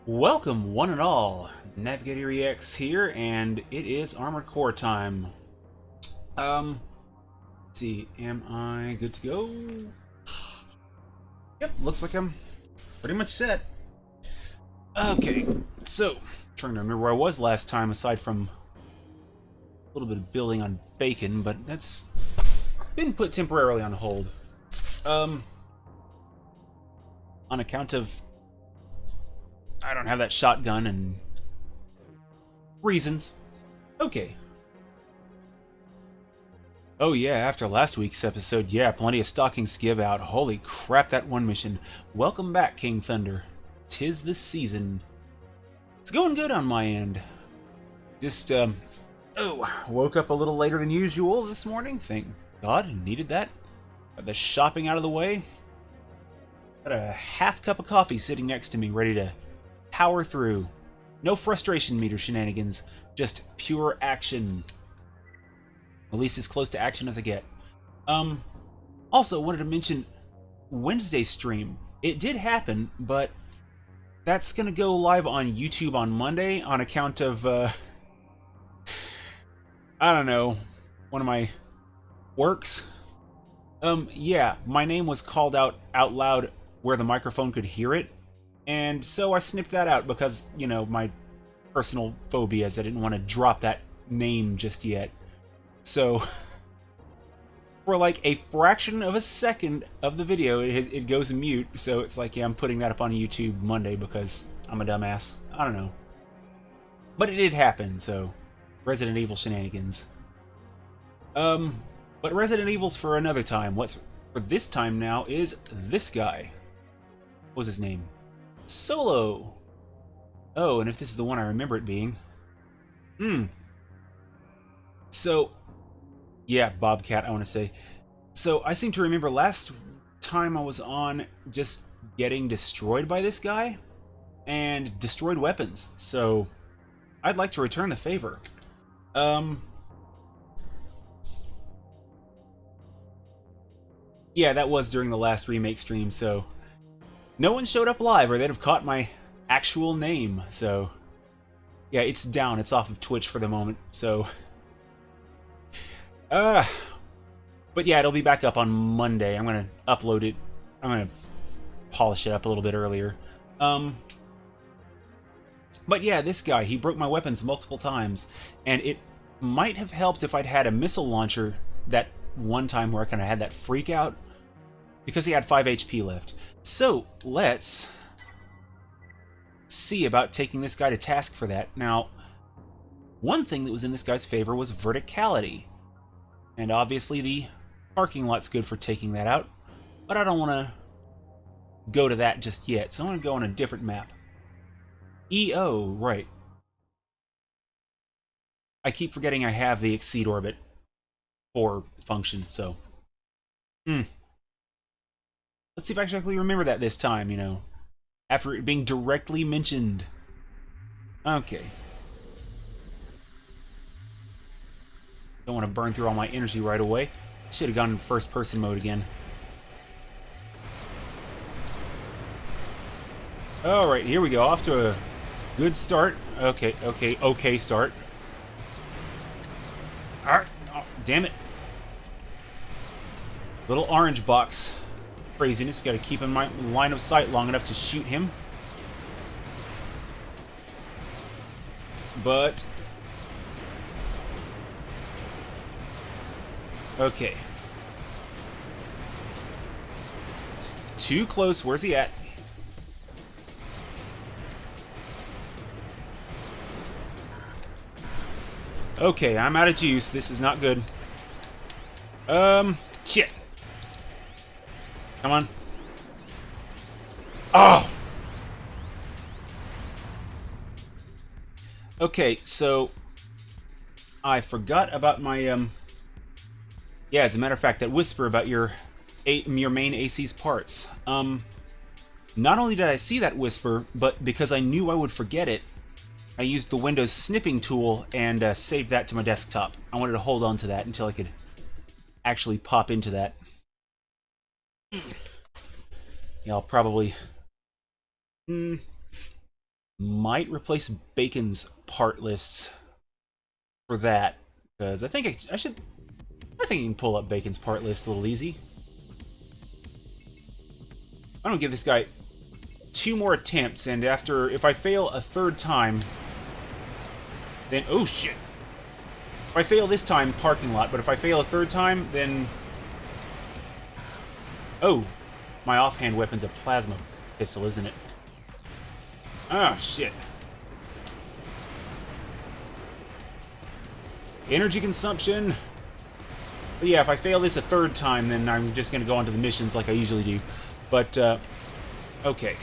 Welcome, one and all. NavigatorEX here, and it is Armored Core time. Let's see, am I good to go? Yep, looks like I'm pretty much set. Okay, so, trying to remember where I was last time, aside from a little bit of building on bacon, but that's been put temporarily on hold. On account of I don't have that shotgun and reasons. Okay. Oh yeah, after last week's episode, yeah, plenty of stockings give out. Holy crap, that one mission. Welcome back, King Thunder. 'Tis the season. It's going good on my end. Just, woke up a little later than usual this morning. Thank God, needed that. Got the shopping out of the way. Got a half cup of coffee sitting next to me, ready to power through. No frustration meter shenanigans, just pure action. At least as close to action as I get. Also wanted to mention Wednesday's stream. It did happen, but that's gonna go live on YouTube on Monday on account of, I don't know, one of my works. Yeah, my name was called out loud where the microphone could hear it, and so I snipped that out because, you know, my personal phobias. I didn't want to drop that name just yet. So, for like a fraction of a second of the video, it goes mute, so it's like, yeah, I'm putting that up on YouTube Monday because I'm a dumbass. I don't know. But it did happen, so Resident Evil shenanigans. But Resident Evil's for another time. What's for this time now is this guy. What was his name? Solo! Oh, and if this is the one I remember it being. So, yeah, Bobcat, I want to say. So, I seem to remember last time I was on just getting destroyed by this guy, and destroyed weapons, so I'd like to return the favor. Yeah, that was during the last remake stream, so no one showed up live, or they'd have caught my actual name, so yeah, it's down, it's off of Twitch for the moment, so but yeah, it'll be back up on Monday. I'm gonna upload it. I'm gonna polish it up a little bit earlier. But yeah, this guy, he broke my weapons multiple times, and it might have helped if I'd had a missile launcher that one time where I kind of had that freak out, because he had 5 HP left. So, let's see about taking this guy to task for that. Now, one thing that was in this guy's favor was verticality. And obviously the parking lot's good for taking that out, but I don't want to go to that just yet, so I'm going to go on a different map. EO, right. I keep forgetting I have the exceed orbit for function, so. Let's see if I actually remember that this time, you know, after it being directly mentioned. Okay. Don't want to burn through all my energy right away. Should have gone in first person mode again. Alright, here we go. Off to a good start. Okay start. Alright. Oh, damn it. Little orange box. Craziness. Gotta keep in my line of sight long enough to shoot him. But okay. It's too close. Where's he at? Okay, I'm out of juice. This is not good. Shit. Come on. Oh! Okay, so I forgot about my, yeah, as a matter of fact, that whisper about your main AC's parts. Not only did I see that whisper, but because I knew I would forget it, I used the Windows snipping tool and saved that to my desktop. I wanted to hold on to that until I could actually pop into that. Yeah, I'll probably Might replace Bacon's part lists for that, because I think I should. I think you can pull up Bacon's part list a little easy. I'm gonna give this guy 2 more attempts, and if I fail a 3rd time, then oh shit. If I fail this time, parking lot, but if I fail a 3rd time, then oh, my offhand weapon's a plasma pistol, isn't it? Oh shit. Energy consumption. But yeah, if I fail this a 3rd time, then I'm just gonna go on to the missions like I usually do. But okay.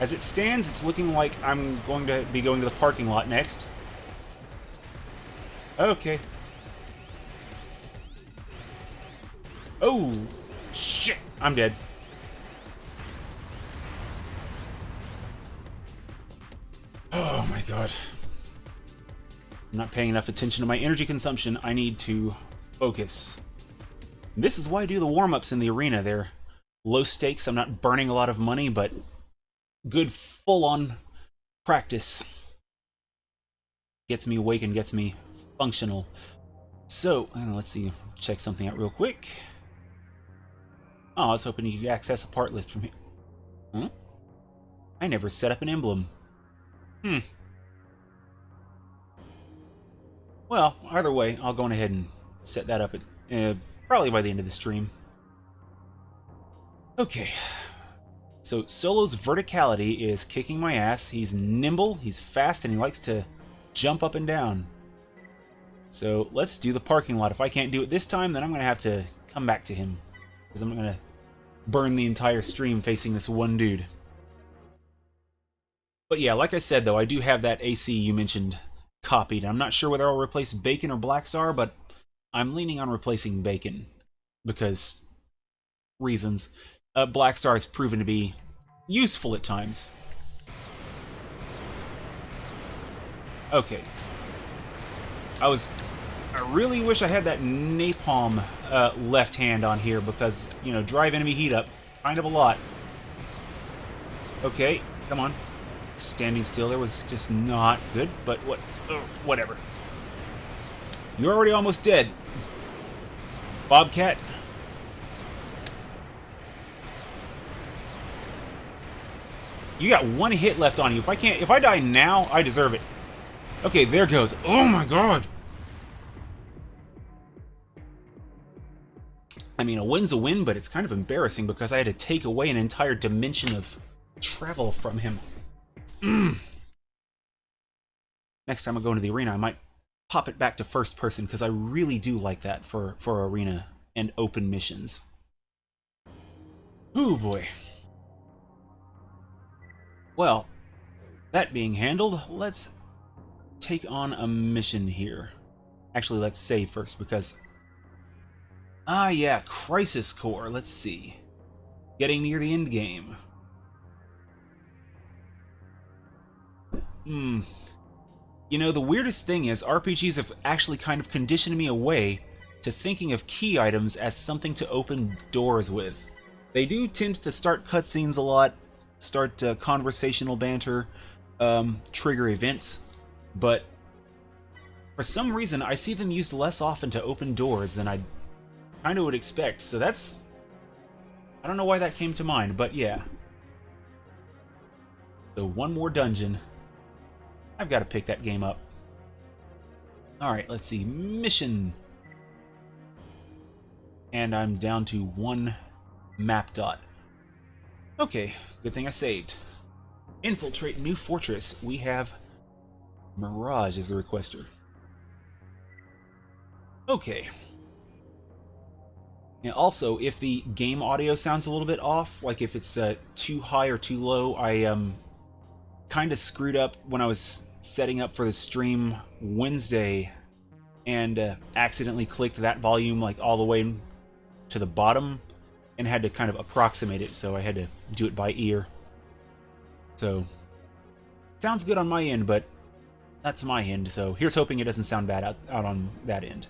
As it stands, it's looking like I'm going to be going to the parking lot next. Okay. Oh, shit! I'm dead. Oh my god. I'm not paying enough attention to my energy consumption. I need to focus. This is why I do the warm-ups in the arena. They're low stakes. I'm not burning a lot of money, but good full-on practice. Gets me awake and gets me functional. So, let's see, check something out real quick. Oh, I was hoping you could access a part list from here. Huh? I never set up an emblem. Well, either way, I'll go on ahead and set that up at probably by the end of the stream. Okay. So Solo's verticality is kicking my ass. He's nimble, he's fast, and he likes to jump up and down. So let's do the parking lot. If I can't do it this time, then I'm going to have to come back to him, because I'm going to burn the entire stream facing this one dude. But yeah, like I said, though, I do have that AC you mentioned copied. I'm not sure whether I'll replace Bacon or Blackstar, but I'm leaning on replacing Bacon, because reasons. Blackstar has proven to be useful at times. Okay. I really wish I had that napalm left hand on here, because, you know, drive enemy heat up kind of a lot. Okay, come on. Standing still there was just not good, but whatever. You're already almost dead, Bobcat. You got 1 hit left on you. If I die now, I deserve it. Okay, there goes. Oh my god. I mean, a win's a win, but it's kind of embarrassing because I had to take away an entire dimension of travel from him. Next time I go into the arena, I might pop it back to first person, because I really do like that for arena and open missions. Ooh boy. Well, that being handled, let's take on a mission here. Actually, let's save first, because... Ah, yeah, Crisis Core. Let's see. Getting near the end game. You know, the weirdest thing is, RPGs have actually kind of conditioned me away to thinking of key items as something to open doors with. They do tend to start cutscenes a lot, start conversational banter, trigger events, but for some reason I see them used less often to open doors than I kind of would expect, so that's... I don't know why that came to mind, but yeah. So 1 more dungeon. I've got to pick that game up. Alright, let's see. Mission! And I'm down to 1 map dot. Okay, good thing I saved. Infiltrate new fortress. We have Mirage as the requester. Okay. And also, if the game audio sounds a little bit off, like if it's too high or too low, I kind of screwed up when I was setting up for the stream Wednesday, and accidentally clicked that volume like all the way to the bottom, and had to kind of approximate it, so I had to do it by ear. So, sounds good on my end, but that's my end, so here's hoping it doesn't sound bad out on that end.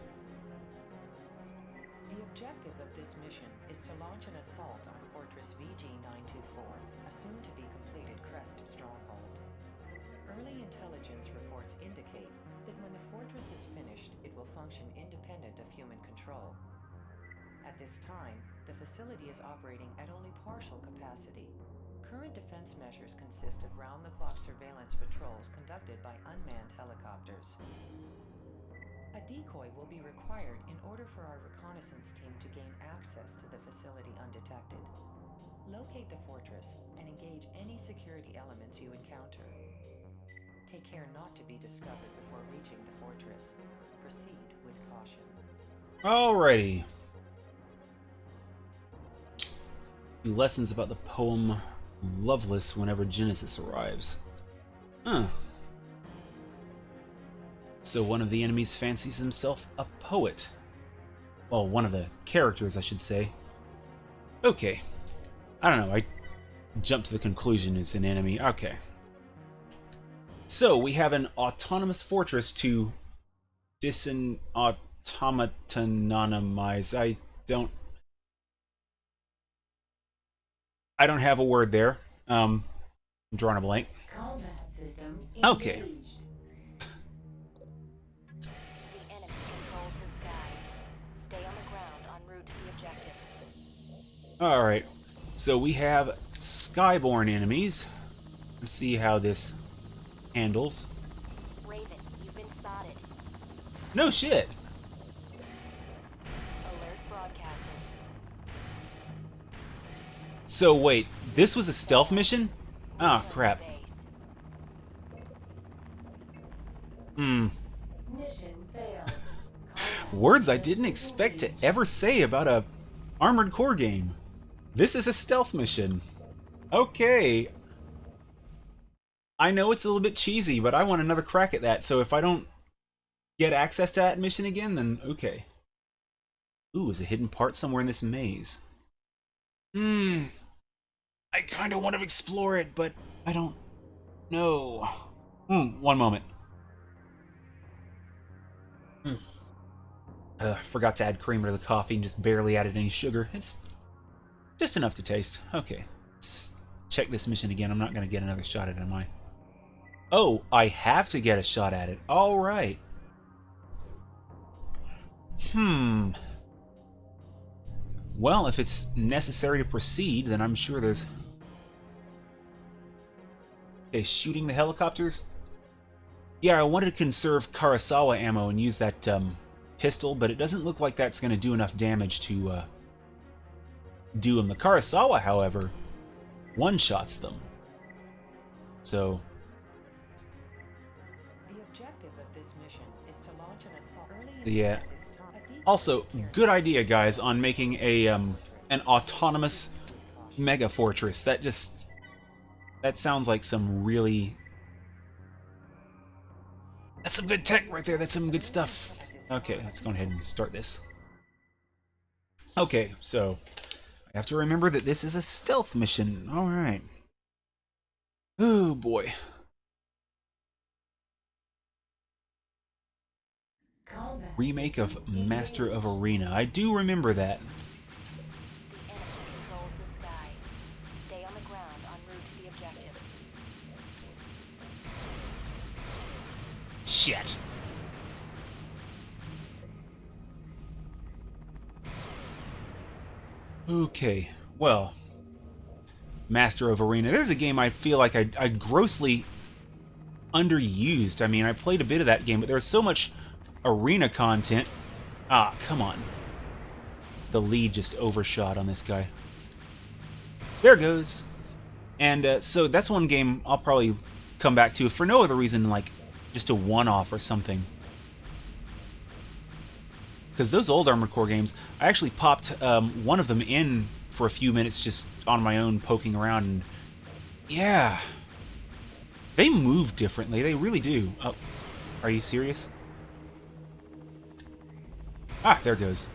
The objective of this mission is to launch an assault on Fortress VG-924, a soon-to-be-completed Crest stronghold. function independent of human control. At this time, the facility is operating at only partial capacity. Current defense measures consist of round-the-clock surveillance patrols conducted by unmanned helicopters. A decoy will be required in order for our reconnaissance team to gain access to the facility undetected. Locate the fortress and engage any security elements you encounter. Take care not to be discovered before reaching the fortress. Proceed with caution. Alrighty. Few lessons about the poem Loveless whenever Genesis arrives. Huh. So one of the enemies fancies himself a poet. Well, one of the characters, I should say. Okay. I don't know, I jumped to the conclusion it's an enemy. Okay. So, we have an autonomous fortress to disautomatonize. I don't have a word there. I'm drawing a blank. Combat system Okay. engaged. The enemy controls the sky. Stay on the ground en route to the objective. Alright. So we have skyborne enemies. Let's see how this handles. Raven, you've been spotted. No shit! Alert broadcasted. So wait, this was a stealth mission? Ah, Return to crap. base. Mission failed. Words I didn't expect to ever say about a Armored Core game. This is a stealth mission. Okay. I know it's a little bit cheesy, but I want another crack at that, so if I don't get access to that mission again, then okay. Ooh, is a hidden part somewhere in this maze? I kind of want to explore it, but I don't know. One moment. Forgot to add creamer to the coffee and just barely added any sugar. It's just enough to taste. Okay, let's check this mission again. I'm not going to get another shot at it, am I? Oh, I have to get a shot at it. All right. Well, if it's necessary to proceed, then I'm sure there's... Okay, shooting the helicopters? Yeah, I wanted to conserve Kurosawa ammo and use that pistol, but it doesn't look like that's going to do enough damage to do them. The Kurosawa, however, one-shots them. So... The objective of this mission is to launch an assault early Yeah. at this time. A decoy Also, carrier good idea, guys, on making a an autonomous mega fortress. That sounds like some really... That's some good tech right there. That's some good stuff. Okay, let's go ahead and start this. Okay, so I have to remember that this is a stealth mission. All right. Oh boy. Combat Remake of system Master of engaged. Arena. I do remember that. The enemy controls the sky. Stay on the ground en route to the objective. Shit. Okay, well, Master of Arena. There's a game I feel like I grossly underused. I mean, I played a bit of that game, but there's so much arena content. Ah, come on. The lead just overshot on this guy. There goes. And so that's one game I'll probably come back to for no other reason, like just a one-off or something. Because those old Armored Core games, I actually popped one of them in for a few minutes just on my own, poking around, and yeah, they move differently. They really do. Oh, are you serious? Ah, there it goes.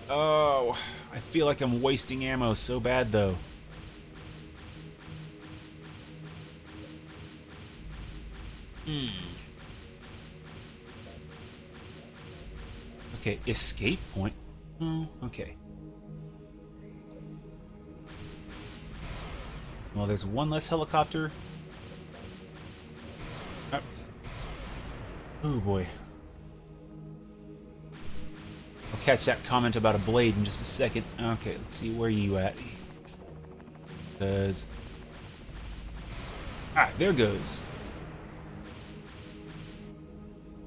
Oh, I feel like I'm wasting ammo so bad, though. Okay, escape point. Okay. Well, there's one less helicopter. Oh boy. I'll catch that comment about a blade in just a second. Okay, let's see, where are you at? Because... Ah, there goes.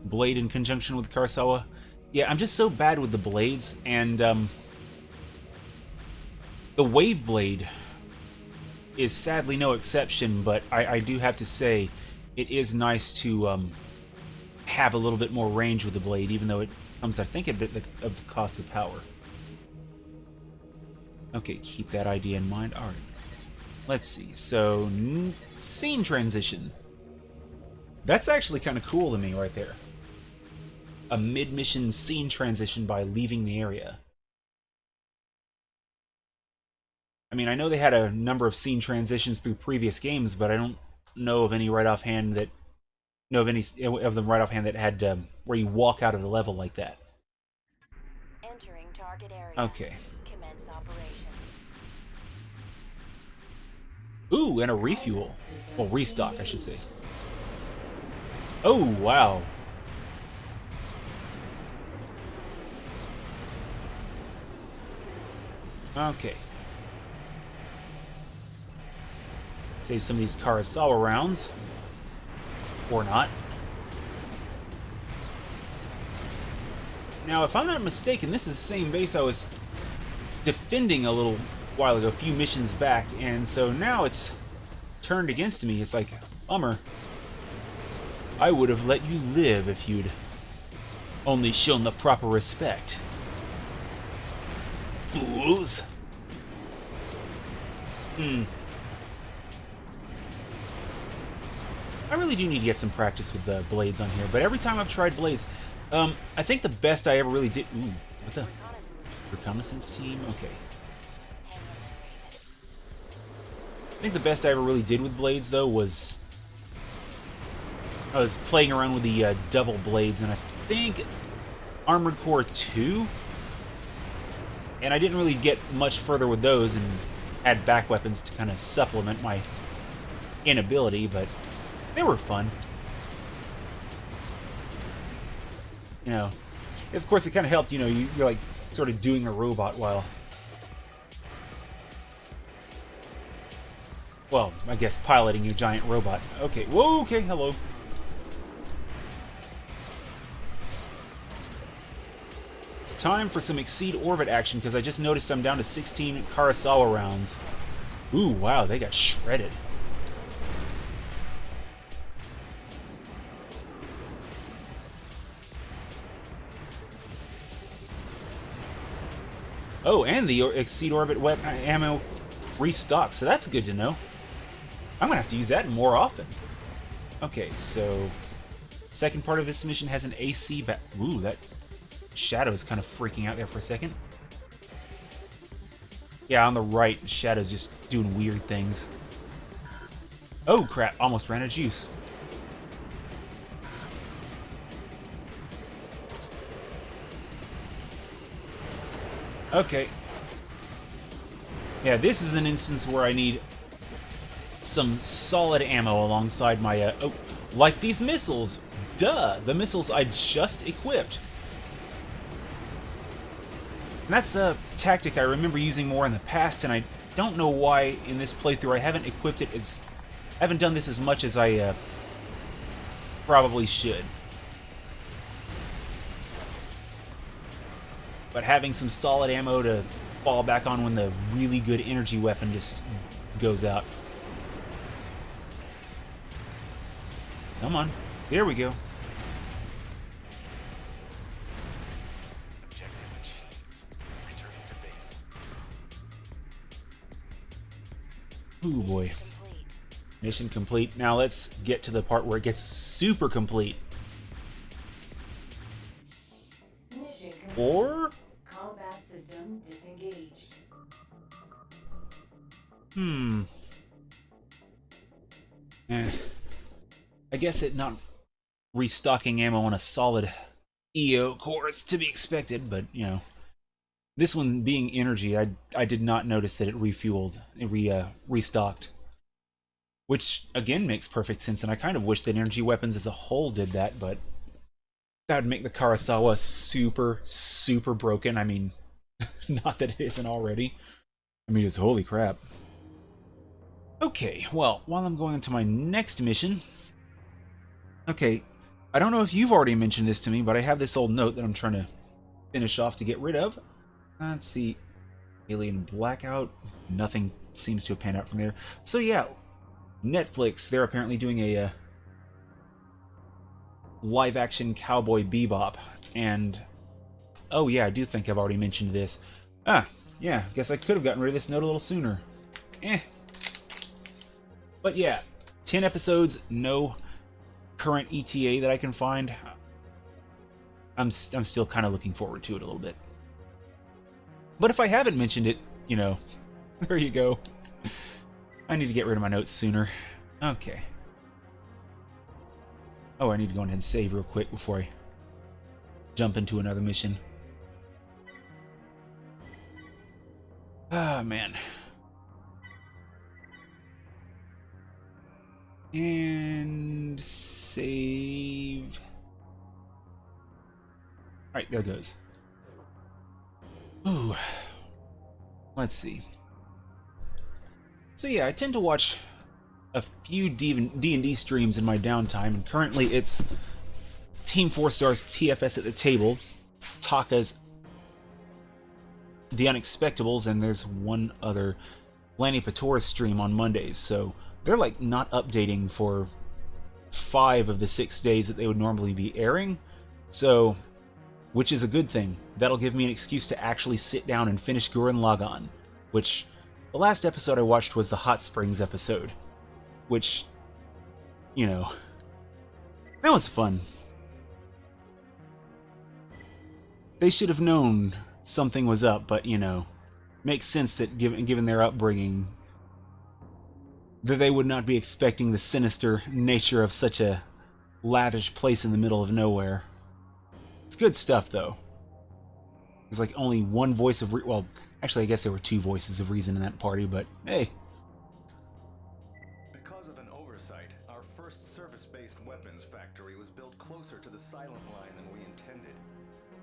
Blade in conjunction with Karasawa. Yeah, I'm just so bad with the blades, and the Wave Blade is sadly no exception, but I do have to say it is nice to have a little bit more range with the blade, even though it comes, I think, at the cost of power. Okay, keep that idea in mind. Alright. Let's see. So, scene transition. That's actually kind of cool to me right there. A mid-mission scene transition by leaving the area. I mean, I know they had a number of scene transitions through previous games, but I don't know of any right offhand that had where you walk out of the level like that. Entering target area. Okay. Commence operation. Ooh, and a refuel. Well, restock, I should say. Oh, wow. Okay. Save some of these Karasawa rounds. Or not. Now, if I'm not mistaken, this is the same base I was defending a little while ago, a few missions back, and so now it's turned against me. It's like, bummer. I would have let you live if you'd only shown the proper respect. Fools! I really do need to get some practice with the blades on here, but every time I've tried blades, I think the best I ever really did... Ooh, what the... Reconnaissance team? Okay. I think the best I ever really did with blades, though, was... I was playing around with the double blades, and I think Armored Core 2? And I didn't really get much further with those, and had back weapons to kind of supplement my inability, but they were fun. You know, of course it kind of helped, you know, you're like sort of doing a robot while... Well, I guess piloting your giant robot. Okay, whoa, okay, hello. It's time for some exceed orbit action, because I just noticed I'm down to 16 Karasawa rounds. Ooh, wow, they got shredded. Oh, and the exceed orbit weapon ammo restocked, so that's good to know. I'm gonna have to use that more often. Okay, so second part of this mission has an AC back. Ooh, that Shadow's kind of freaking out there for a second. Yeah, on the right, Shadow's just doing weird things. Oh crap, almost ran out of juice. Okay. Yeah, this is an instance where I need some solid ammo alongside my, oh, like these missiles! Duh! The missiles I just equipped! And that's a tactic I remember using more in the past, and I don't know why in this playthrough I haven't equipped it as... I haven't done this as much as I, probably should. But having some solid ammo to fall back on when the really good energy weapon just goes out. Come on. There we go. Objective achieved. Returning to base. Ooh boy. Complete. Mission complete. Now let's get to the part where it gets super complete. Mission complete. Or... Combat system disengaged. I guess it not restocking ammo on a solid EO core is to be expected, but, you know. This one being energy, I did not notice that it refueled, it restocked. Which, again, makes perfect sense, and I kind of wish that energy weapons as a whole did that, but That would make the Karasawa super, super broken. I mean, not that it isn't already. I mean, just holy crap. Okay, well, while I'm going into my next mission... Okay, I don't know if you've already mentioned this to me, but I have this old note that I'm trying to finish off to get rid of. Let's see. Alien Blackout. Nothing seems to have panned out from there. So yeah, Netflix, they're apparently doing a live-action Cowboy Bebop. And, oh yeah, I do think I've already mentioned this. Ah, yeah, guess I could have gotten rid of this note a little sooner. But yeah, 10 episodes, no current ETA that I can find. I'm still kind of looking forward to it a little bit. But if I haven't mentioned it, you know, there you go. I need to get rid of my notes sooner. Okay. Oh, I need to go ahead and save real quick before I jump into another mission. Ah, man. And save. Alright, there it goes. Ooh. Let's see. So yeah, I tend to watch a few D&D streams in my downtime, and currently it's Team 4 Star's TFS at the Table, Taka's The Unexpectables, and there's one other Lanny Patora's stream on Mondays, so they're like not updating for 5 of the 6 days that they would normally be airing, so, which is a good thing. That'll give me an excuse to actually sit down and finish Gurren Lagann, which the last episode I watched was the Hot Springs episode, which, you know, that was fun. They should have known something was up, but, you know, makes sense that given their upbringing, that they would not be expecting the sinister nature of such a lavish place in the middle of nowhere. It's good stuff, though. There's like only one voice of well, actually, I guess there were 2 voices of reason in that party, but hey. Because of an oversight, our first service-based weapons factory was built closer to the Silent Line than we intended.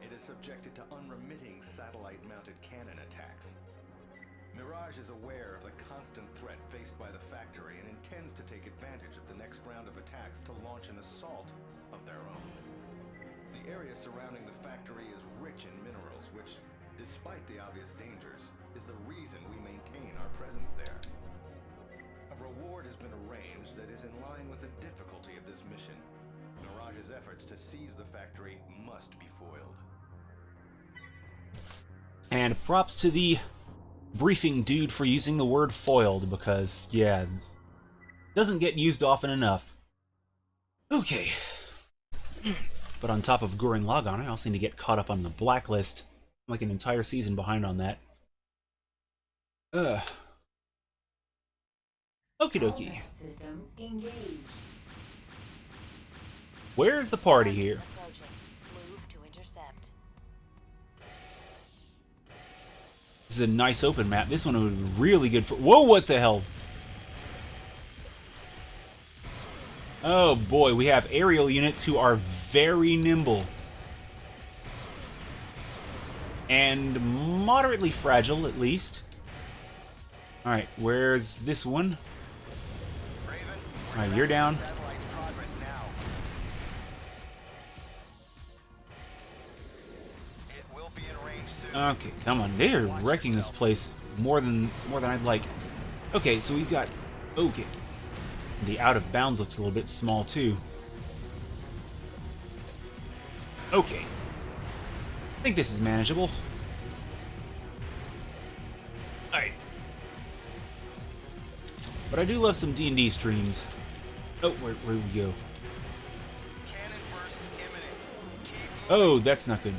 It is subjected to unremitting satellite-mounted cannon attacks. Mirage is aware of the constant threat faced by the factory and intends to take advantage of the next round of attacks to launch an assault of their own. The area surrounding the factory is rich in minerals, which, despite the obvious dangers, is the reason we maintain our presence there. A reward has been arranged that is in line with the difficulty of this mission. Mirage's efforts to seize the factory must be foiled. And props to the briefing dude for using the word foiled, because, yeah, doesn't get used often enough. Okay. But on top of Gurren Lagann, I also need to get caught up on the Blacklist. I'm like an entire season behind on that. Okie dokie. System engaged. Where's the party here? Move to intercept. This is a nice open map. This one would be really good for... Whoa, what the hell? Oh boy, we have aerial units who are very nimble. And moderately fragile, at least. Alright, where's this one? Alright, you're down. Okay, come on. They are wrecking this place more than I'd like. Okay, so we've got... Okay. The out of bounds looks a little bit small, too. Okay. I think this is manageable. Alright. But I do love some D&D streams. Oh, where do we go? Oh, that's not good.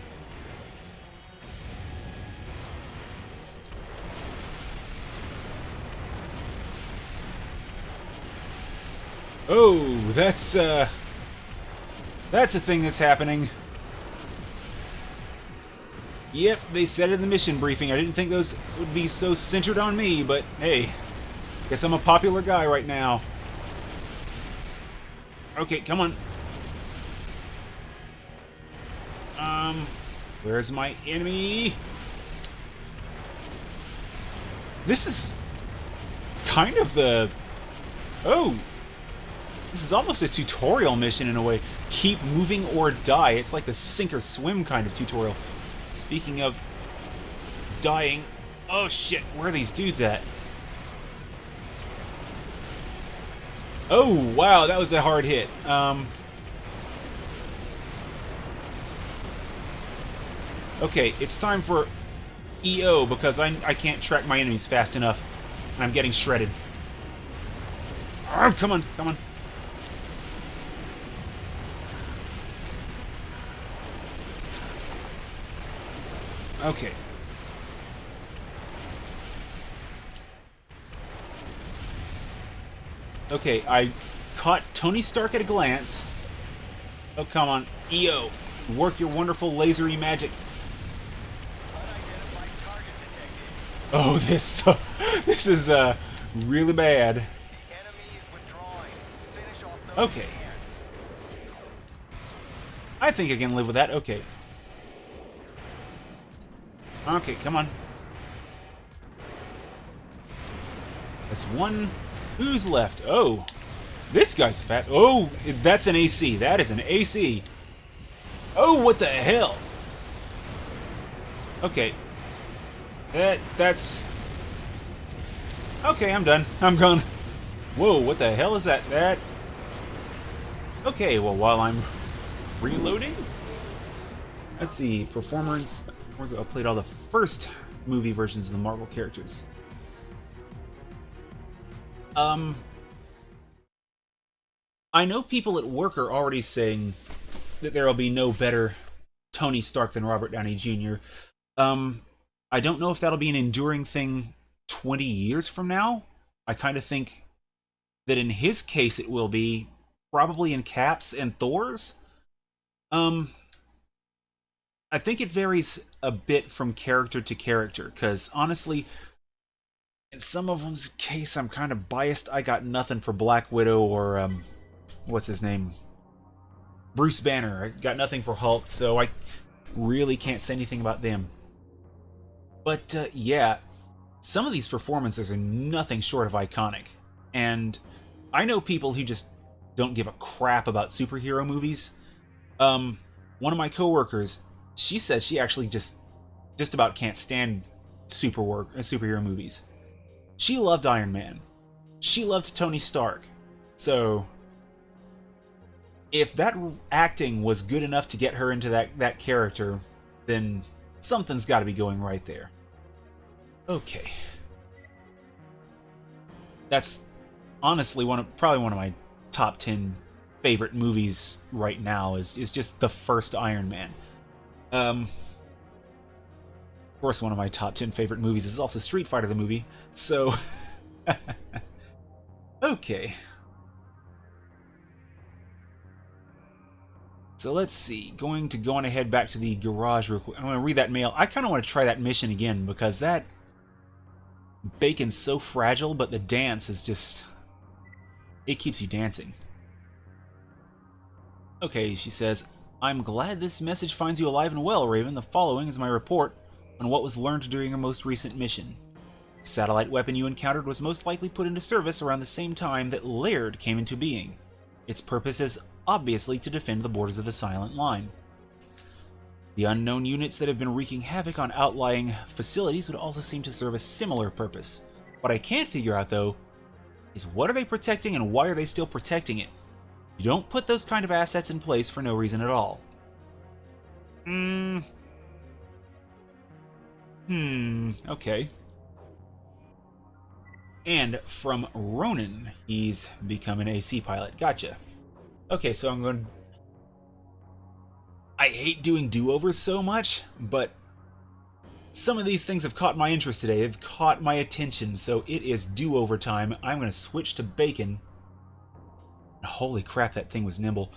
Oh, that's a thing that's happening. Yep, they said it in the mission briefing. I didn't think those would be so centered on me, but hey, guess I'm a popular guy right now. Okay, come on. Where's my enemy? This is kind of the... Oh! This is almost a tutorial mission in a way. Keep moving or die. It's like the sink or swim kind of tutorial. Speaking of dying... Oh shit, where are these dudes at? Oh, wow, that was a hard hit. Okay, it's time for EO because I can't track my enemies fast enough. And I'm getting shredded. Oh, come on, come on. Okay. Okay, I caught Tony Stark at a glance. Oh, come on. EO, work your wonderful lasery magic. Unidentified target detected. Oh, this is really bad. The enemy is withdrawing. Finish off those Okay. in hand. I think I can live with that. Okay. Okay, come on. That's one. Who's left? Oh, this guy's fast. Oh, that's an AC. That is an AC. Oh, what the hell? Okay. That's... Okay, I'm done. I'm gone. Whoa, what the hell is that? That... Okay, well, while I'm reloading... Let's see, performers... I played all the first movie versions of the Marvel characters. I know people at work are already saying that there will be no better Tony Stark than Robert Downey Jr. I don't know if that'll be an enduring thing 20 years from now. I kind of think that in his case it will be, probably in Cap's and Thor's. I think it varies a bit from character to character, because honestly, in some of them's case, I'm kind of biased. I got nothing for Black Widow or, what's his name? Bruce Banner. I got nothing for Hulk, so I really can't say anything about them. But, yeah, some of these performances are nothing short of iconic. And I know people who just don't give a crap about superhero movies. One of my coworkers, she said she actually just about can't stand superhero movies. She loved Iron Man. She loved Tony Stark. So, if that acting was good enough to get her into that character, then something's got to be going right there. Okay. That's honestly probably one of my top 10 favorite movies right now is just the first Iron Man. Of course, one of my top 10 favorite movies is also Street Fighter the movie, so... Okay. So let's see, going to go on ahead back to the garage real quick. I'm going to read that mail. I kind of want to try that mission again, because that bacon's so fragile, but the dance is just... It keeps you dancing. Okay, she says, I'm glad this message finds you alive and well, Raven. The following is my report on what was learned during your most recent mission. The satellite weapon you encountered was most likely put into service around the same time that Laird came into being. Its purpose is obviously to defend the borders of the Silent Line. The unknown units that have been wreaking havoc on outlying facilities would also seem to serve a similar purpose. What I can't figure out, though, is what are they protecting and why are they still protecting it? You don't put those kind of assets in place for no reason at all. Okay. And from Ronan, he's become an AC pilot. Gotcha. Okay, so I'm going... I hate doing do-overs so much, but some of these things have caught my interest today. They've caught my attention, so it is do-over time. I'm going to switch to Bacon. Holy crap, that thing was nimble.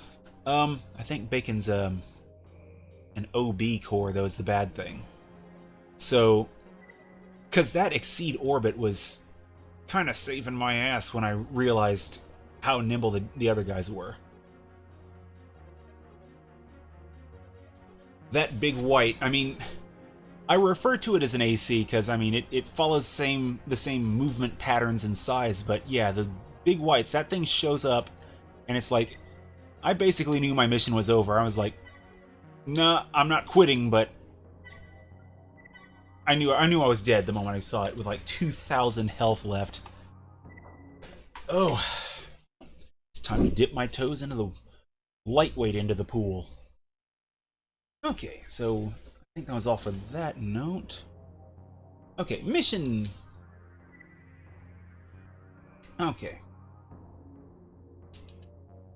I think Bacon's an OB core, though, is the bad thing. So, because that exceed orbit was kind of saving my ass when I realized how nimble the other guys were. that big white, I mean, I refer to it as an AC because, I mean, it follows the same movement patterns and size, but yeah, the big whites, that thing shows up, and it's like, I basically knew my mission was over. I was like, nah, I'm not quitting, but I knew I was dead the moment I saw it with like 2,000 health left. Oh, it's time to dip my toes into the lightweight into the pool. Okay, so I think that was all for that note. Okay, mission. Okay.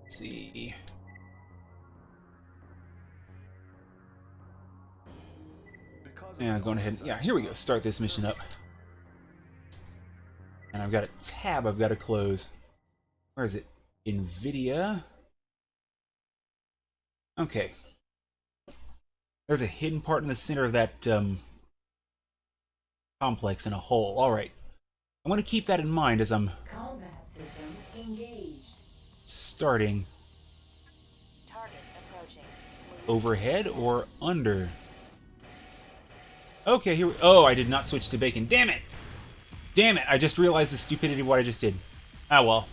Let's see. Yeah, going ahead. Yeah, here we go. Start this mission up. And I've got a tab I've got to close. Where is it? NVIDIA. Okay. There's a hidden part in the center of that complex in a hole. Alright. I want to keep that in mind as I'm Combat system engaged. starting. Targets approaching. Overhead or under? Okay, here we... Oh, I did not switch to bacon. Damn it! Damn it! I just realized the stupidity of what I just did. Ah, well.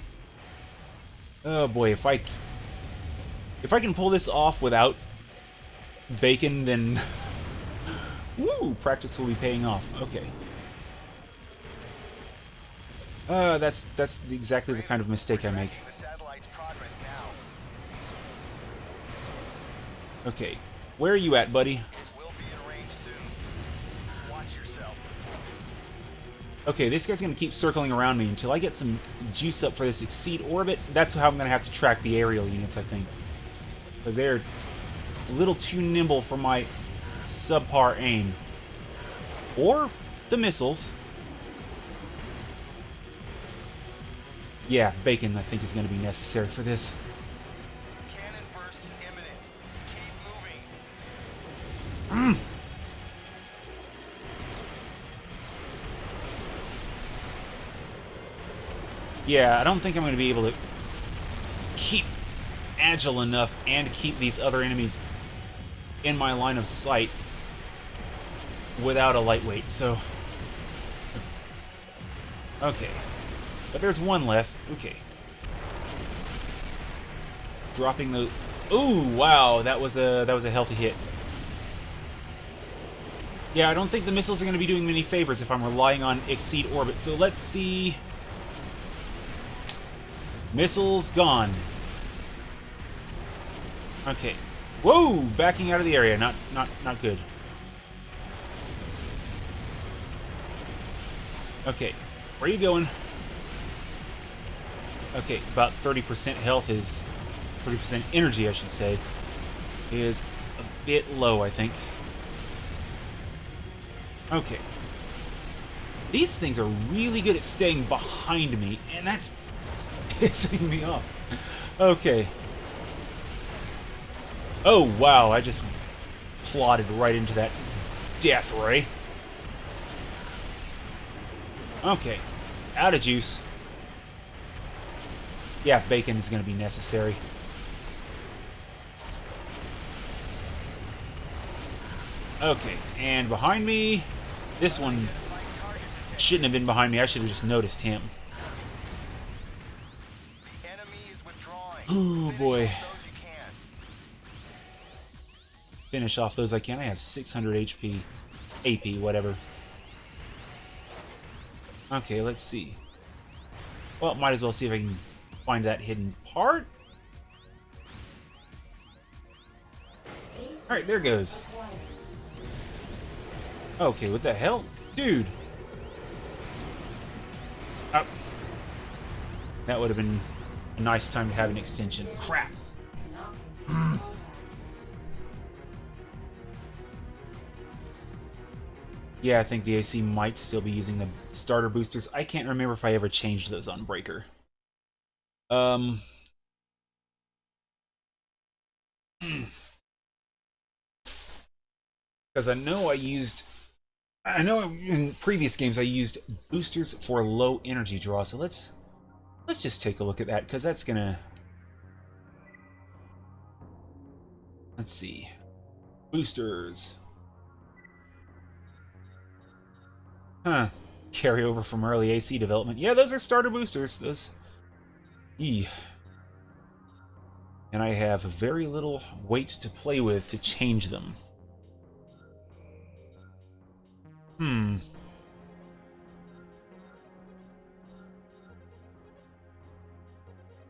Oh boy, if I can pull this off without bacon, then... Woo! Practice will be paying off. Okay. That's exactly the kind of mistake I make. Okay. Where are you at, buddy? Okay, this guy's going to keep circling around me until I get some juice up for this exceed orbit. That's how I'm going to have to track the aerial units, I think. Because they're a little too nimble for my subpar aim. Or the missiles. Yeah, bacon, I think, is going to be necessary for this. Cannon bursts imminent. Keep moving. Yeah, I don't think I'm going to be able to keep agile enough and keep these other enemies in my line of sight without a lightweight, so... Okay. But there's one less. Okay. Dropping the... Ooh, wow, that was a healthy hit. Yeah, I don't think the missiles are going to be doing me any favors if I'm relying on exceed orbit, so let's see... Missiles gone. Okay. Whoa! Backing out of the area. Not good. Okay. Where are you going? Okay, about 30% health is... 30% energy, I should say, is a bit low, I think. Okay. These things are really good at staying behind me, and that's pissing me off. Okay. Oh, wow, I just plodded right into that death ray. Okay. Out of juice. Yeah, bacon is going to be necessary. Okay, and behind me, this one shouldn't have been behind me. I should have just noticed him. Oh boy. Finish off those I can. I have 600 HP. AP, whatever. Okay, let's see. Well, might as well see if I can find that hidden part. Alright, there goes. Okay, what the hell? Dude! Oh. That would have been a nice time to have an extension. Crap! Yeah, I think the AC might still be using the starter boosters. I can't remember if I ever changed those on Breaker. Because I know in previous games I used boosters for low energy draw, so let's just take a look at that, because that's gonna... Let's see. Boosters. Huh. Carryover from early AC development. Yeah, those are starter boosters. Those. Eee. And I have very little weight to play with to change them. Hmm.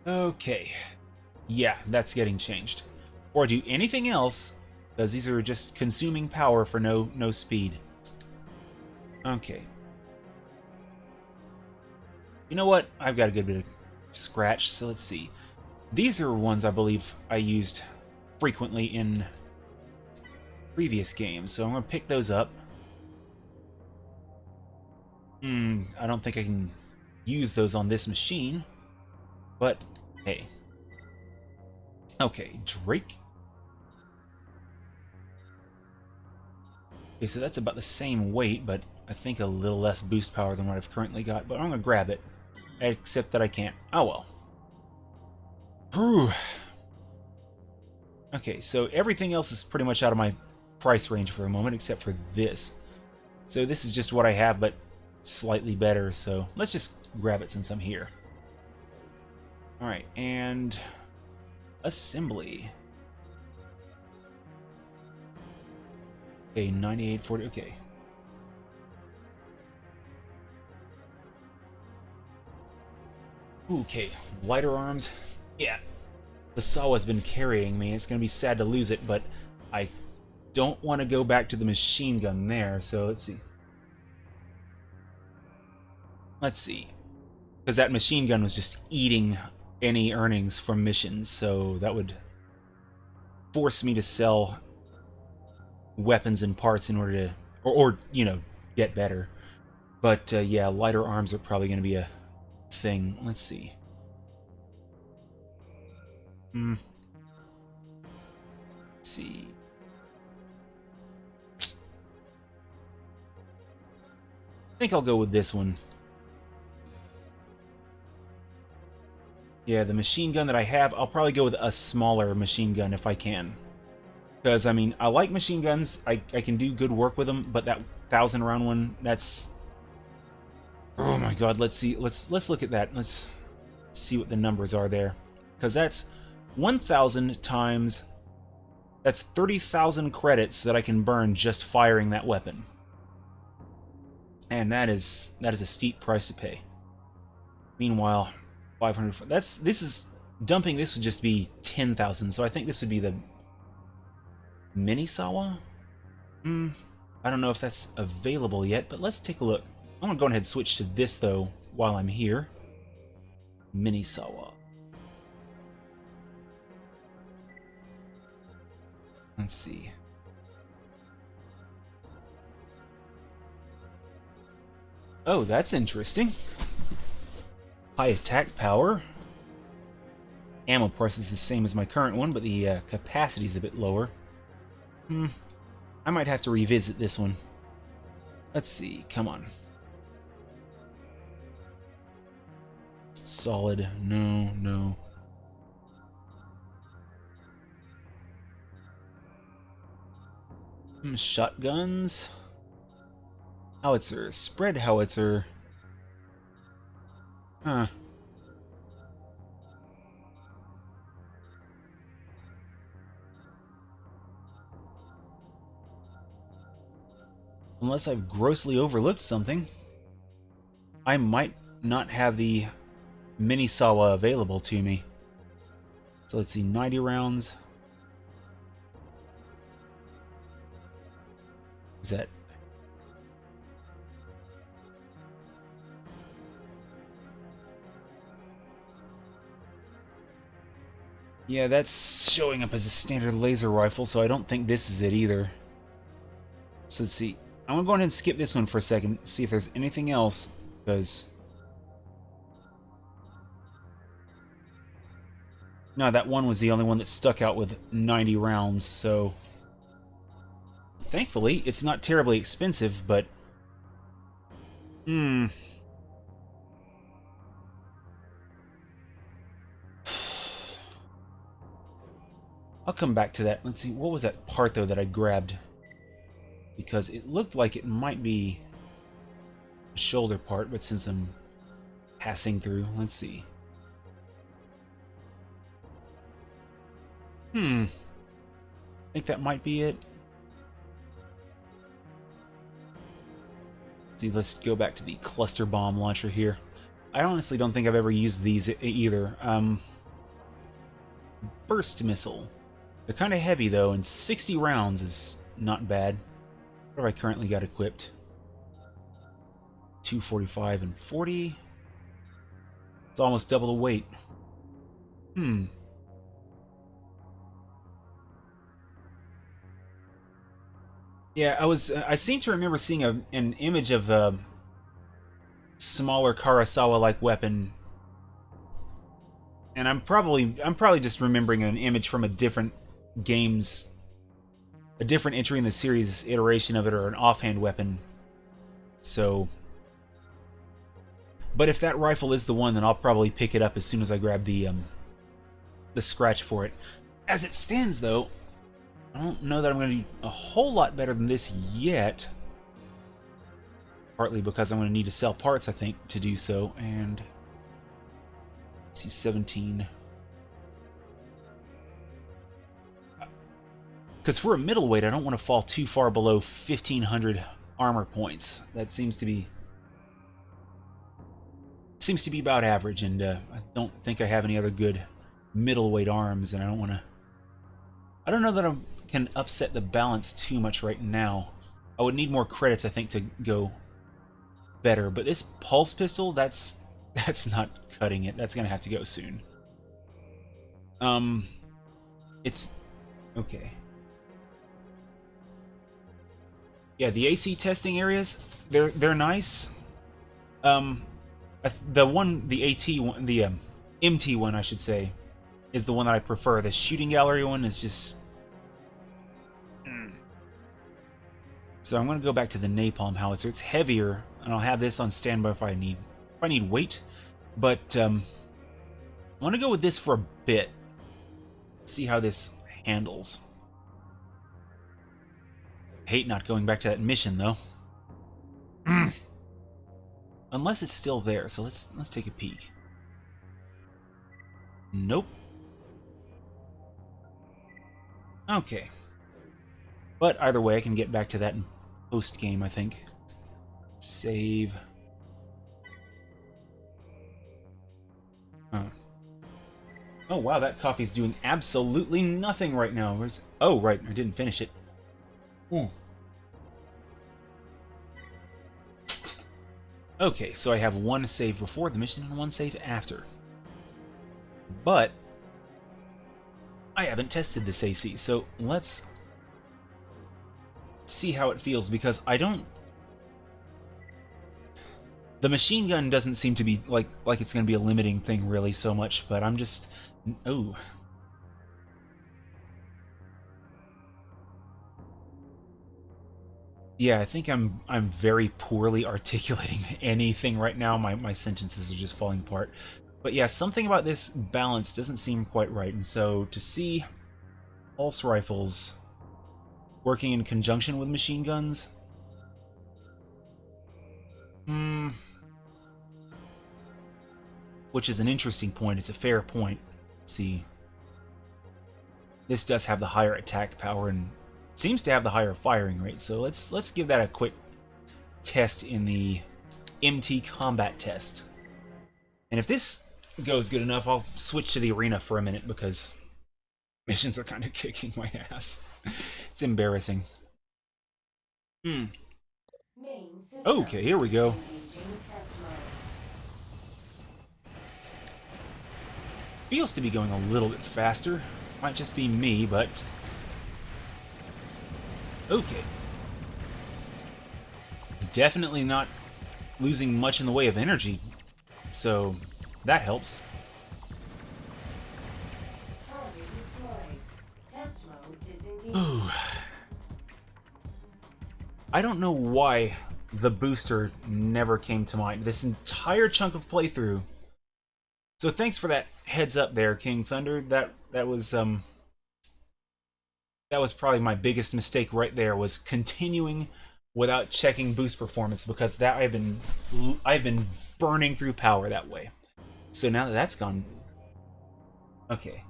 Okay. Yeah, that's getting changed. Or do anything else, because these are just consuming power for no speed. Okay. You know what? I've got a good bit of scratch, so let's see. These are ones I believe I used frequently in previous games, so I'm going to pick those up. I don't think I can use those on this machine, but hey. Okay, Drake. Okay, so that's about the same weight, but I think a little less boost power than what I've currently got, but I'm going to grab it. Except that I can't. Oh well. Whew. Okay, so everything else is pretty much out of my price range for a moment, except for this. So this is just what I have, but slightly better, so let's just grab it since I'm here. Alright, and assembly. Okay, 9840, okay. Okay, lighter arms. Yeah, the Sawa's been carrying me. It's going to be sad to lose it, but I don't want to go back to the machine gun there, so let's see. Let's see. Because that machine gun was just eating any earnings from missions, so that would force me to sell weapons and parts in order to, or you know, get better. But yeah, lighter arms are probably going to be a thing. Let's see. Let's see. I think I'll go with this one. Yeah, the machine gun that I have, I'll probably go with a smaller machine gun if I can. Because, I mean, I like machine guns, I can do good work with them, but that 1,000 round one, that's... Oh my god, let's see, let's look at that. Let's see what the numbers are there. Because that's 1,000 times... That's 30,000 credits that I can burn just firing that weapon. And that is a steep price to pay. Meanwhile, 500... This is... Dumping this would just be 10,000, so I think this would be the Mini Sawa? I don't know if that's available yet, but let's take a look. I'm going to go ahead and switch to this, though, while I'm here. Mini Sawa. Let's see. Oh, that's interesting. High attack power. Ammo price is the same as my current one, but the capacity is a bit lower. I might have to revisit this one. Let's see, come on. Solid, no. Shotguns. Howitzer, spread howitzer. Huh. Unless I've grossly overlooked something, I might not have the Mini Sawa available to me. So let's see, 90 rounds. Is that... Yeah, that's showing up as a standard laser rifle, so I don't think this is it either. So let's see. I'm going to go ahead and skip this one for a second, see if there's anything else, because... No, that one was the only one that stuck out with 90 rounds, so... Thankfully, it's not terribly expensive, but... I'll come back to that. Let's see, what was that part, though, that I grabbed? Because it looked like it might be a shoulder part, but since I'm passing through, let's see. I think that might be it. See, let's go back to the cluster bomb launcher here. I honestly don't think I've ever used these either. Burst missile. They're kind of heavy, though, and 60 rounds is not bad. What have I currently got equipped? 245 and 40. It's almost double the weight. Yeah, I seem to remember seeing an image of a smaller Karasawa-like weapon, and I'm probably just remembering an image from a different entry in the series iteration of it, or an offhand weapon. So, but if that rifle is the one, then I'll probably pick it up as soon as I grab the scratch for it. As it stands, though, I don't know that I'm going to do a whole lot better than this yet. Partly because I'm going to need to sell parts, I think, to do so. And let's see, 17. Because for a middleweight, I don't want to fall too far below 1,500 armor points. That seems to be about average, and I don't think I have any other good middleweight arms, and I don't know that I can upset the balance too much right now. I would need more credits, I think, to go better. But this pulse pistol, that's not cutting it. That's gonna have to go soon. It's okay. Yeah, the AC testing areas, they're nice. The AT one, the MT one, I should say, is the one that I prefer. The shooting gallery one is just... So I'm going to go back to the napalm howitzer. It's heavier, and I'll have this on standby if I need weight. But I want to go with this for a bit. See how this handles. Hate not going back to that mission, though. Unless it's still there, so let's take a peek. Nope. Okay. But either way, I can get back to that in post-game, I think. Save. Oh, wow, that coffee's doing absolutely nothing right now. Oh, right, I didn't finish it. Okay, so I have one save before the mission and one save after. But I haven't tested this AC, so let's see how it feels, because I don't... The machine gun doesn't seem to be like it's going to be a limiting thing really so much, but I'm just... Oh. Yeah, I think I'm very poorly articulating anything right now. My sentences are just falling apart. But yeah, something about this balance doesn't seem quite right, and so to see pulse rifles working in conjunction with machine guns... Which is an interesting point. It's a fair point. Let's see. This does have the higher attack power and seems to have the higher firing rate, so let's give that a quick test in the MT combat test. And if this goes good enough, I'll switch to the arena for a minute, because missions are kind of kicking my ass. It's embarrassing. Okay, here we go. Feels to be going a little bit faster. Might just be me, but... Okay. Definitely not losing much in the way of energy, so that helps. Ooh. I don't know why the booster never came to mind this entire chunk of playthrough. So thanks for that heads up there, King Thunder. That was That was probably my biggest mistake right there, was continuing without checking boost performance, because that I've been burning through power that way. So now that that's gone, okay.